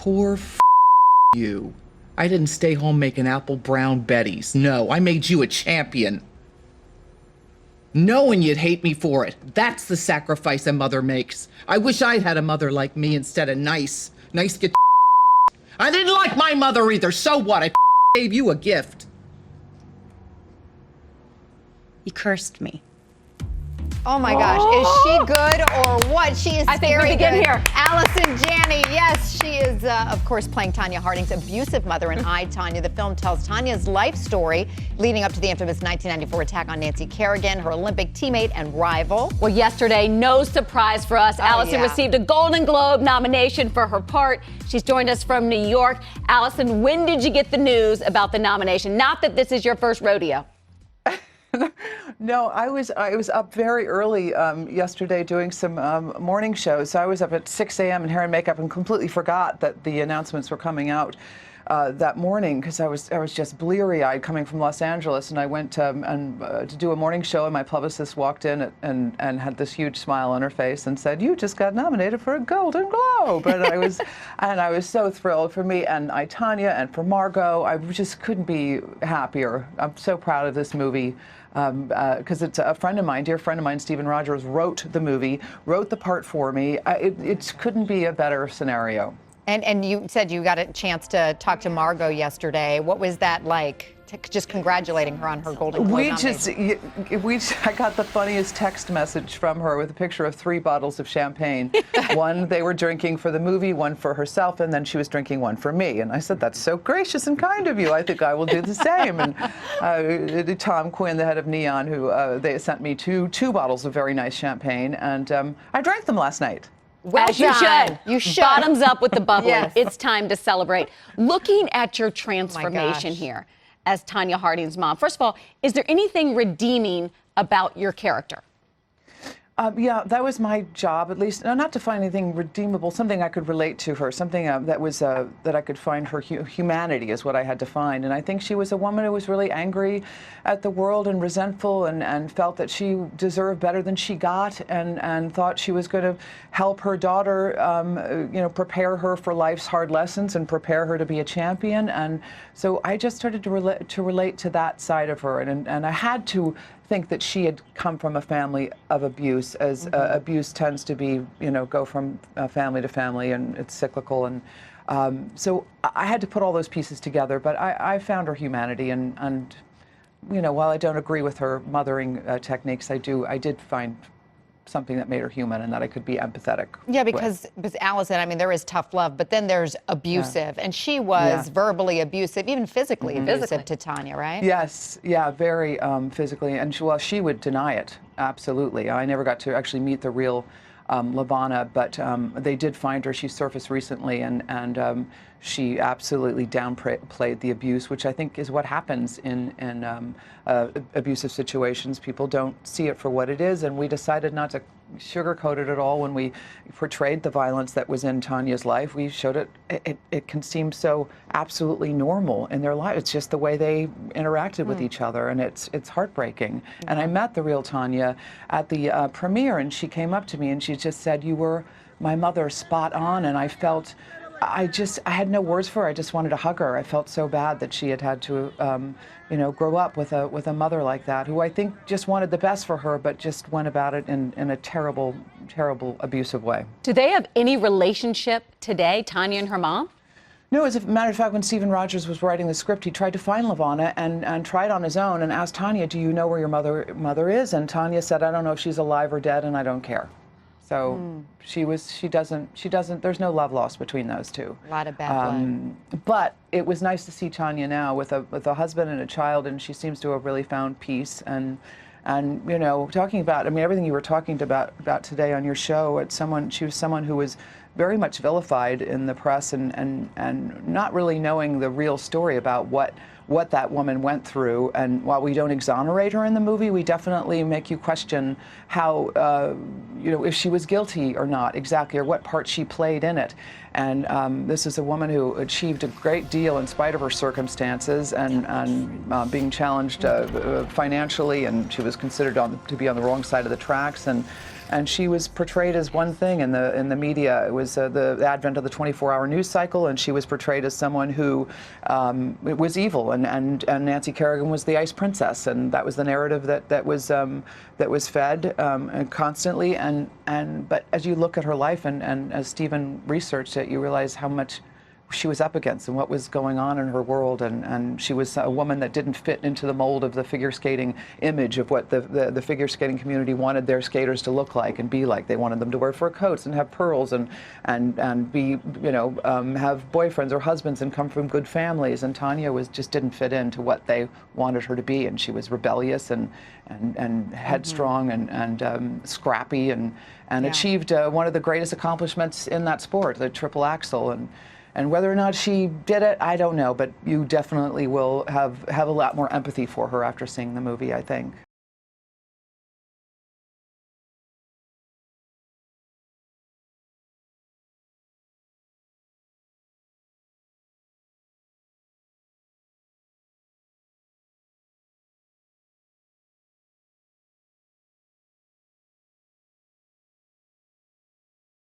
Poor you. I didn't stay home making apple brown betties. No, I made you a champion. Knowing you'd hate me for it. That's the sacrifice a mother makes. I wish I'd had a mother like me instead of nice. Nice get. I didn't like my mother either. So what? I gave you a gift. You cursed me. Oh my gosh, is she good or what? She is I think we scary begin good. here. Allison Janney, yes, she is, of course, playing Tonya Harding's abusive mother in I, Tonya. The film tells Tonya's life story leading up to the infamous 1994 attack on Nancy Kerrigan, her Olympic teammate and rival. Well, yesterday, no surprise for us, Allison received a Golden Globe nomination for her part. She's joined us from New York. Allison, when did you get the news about the nomination? Not that this is your first rodeo. No, I was up very early yesterday doing some morning shows. So I was up at 6 a.m. in hair and makeup and completely forgot that the announcements were coming out that morning because I was just bleary-eyed coming from Los Angeles, and I went to do a morning show, and my publicist walked in and had this huge smile on her face and said, "You just got nominated for a Golden Globe," and I was so thrilled for me and I, Tonya, and for Margot. I just couldn't be happier. I'm so proud of this movie. Because it's a friend of mine, dear friend of mine, Stephen Rogers, wrote the movie, wrote the part for me. It couldn't be a better scenario. And you said you got a chance to talk to Margot yesterday. What was that like? Just congratulating her on her Golden Globe nomination. I got the funniest text message from her with a picture of 3 bottles of champagne. One they were drinking for the movie, one for herself, and then she was drinking one for me. And I said, "That's so gracious and kind of you. I think I will do the same." And Tom Quinn, the head of Neon, who they sent me two bottles of very nice champagne, and I drank them last night. Well, as you should. You should. Bottoms up with the bubbly. Yes. It's time to celebrate. Looking at your transformation here as Tonya Harding's mom, first of all, is there anything redeeming about your character? Yeah, that was my job, at least. Not to find anything redeemable, something I could relate to her, something that I could find her humanity is what I had to find. And I think she was a woman who was really angry at the world and resentful and felt that she deserved better than she got and thought she was going to help her daughter, prepare her for life's hard lessons and prepare her to be a champion. And so I just started to relate to that side of her. And I had to think that she had come from a family of abuse, as abuse tends to be, go from family to family, and it's cyclical. And so I had to put all those pieces together. But I found her humanity, and while I don't agree with her mothering techniques, I did find something that made her human and that I could be empathetic. Yeah, because Allison, I mean, there is tough love, but then there's abusive, and she was verbally abusive, even physically abusive to Tonya, right? Yes, yeah, very physically, and she would deny it, absolutely. I never got to actually meet the real Lavana, but they did find her. She surfaced recently, and she absolutely downplayed the abuse, which I think is what happens in abusive situations. People don't see it for what it is, and we decided not to sugarcoat it at all when we portrayed the violence that was in Tonya's life. We showed it can seem so absolutely normal in their life. It's just the way they interacted with each other, and it's heartbreaking. And I met the real Tonya at the premiere, and she came up to me and she just said, "You were my mother, spot on." And I felt, I had no words for her. I just wanted to hug her. I felt so bad that she had to, grow up with a mother like that, who I think just wanted the best for her, but just went about it in a terrible, terrible, abusive way. Do they have any relationship today, Tonya and her mom? No, as a matter of fact, when Stephen Rogers was writing the script, he tried to find Lavana and tried on his own and asked Tonya, "Do you know where your mother is?" And Tonya said, "I don't know if she's alive or dead, and I don't care." So she doesn't, there's no love lost between those two. A lot of bad blood. But it was nice to see Tonya now with a husband and a child, and she seems to have really found peace. And talking about, I mean, everything you were talking about today on your show, she was someone who was very much vilified in the press and not really knowing the real story about what that woman went through. And while we don't exonerate her in the movie, we definitely make you question how, if she was guilty or not exactly, or what part she played in it. And this is a woman who achieved a great deal in spite of her circumstances and being challenged financially, and she was considered to be on the wrong side of the tracks. and she was portrayed as one thing in the media. It was the advent of the 24-hour news cycle, and she was portrayed as someone who was evil, and Nancy Kerrigan was the ice princess, and that was the narrative that was fed constantly. But as you look at her life, and as Stephen researched it, you realize how much she was up against and what was going on in her world, and she was a woman that didn't fit into the mold of the figure skating image of what the figure skating community wanted their skaters to look like and be like. They wanted them to wear fur coats and have pearls and be, have boyfriends or husbands and come from good families, and Tonya just didn't fit into what they wanted her to be, and she was rebellious and headstrong and scrappy and achieved one of the greatest accomplishments in that sport, the triple axel. And whether or not she did it, I don't know, but you definitely will have a lot more empathy for her after seeing the movie, I think.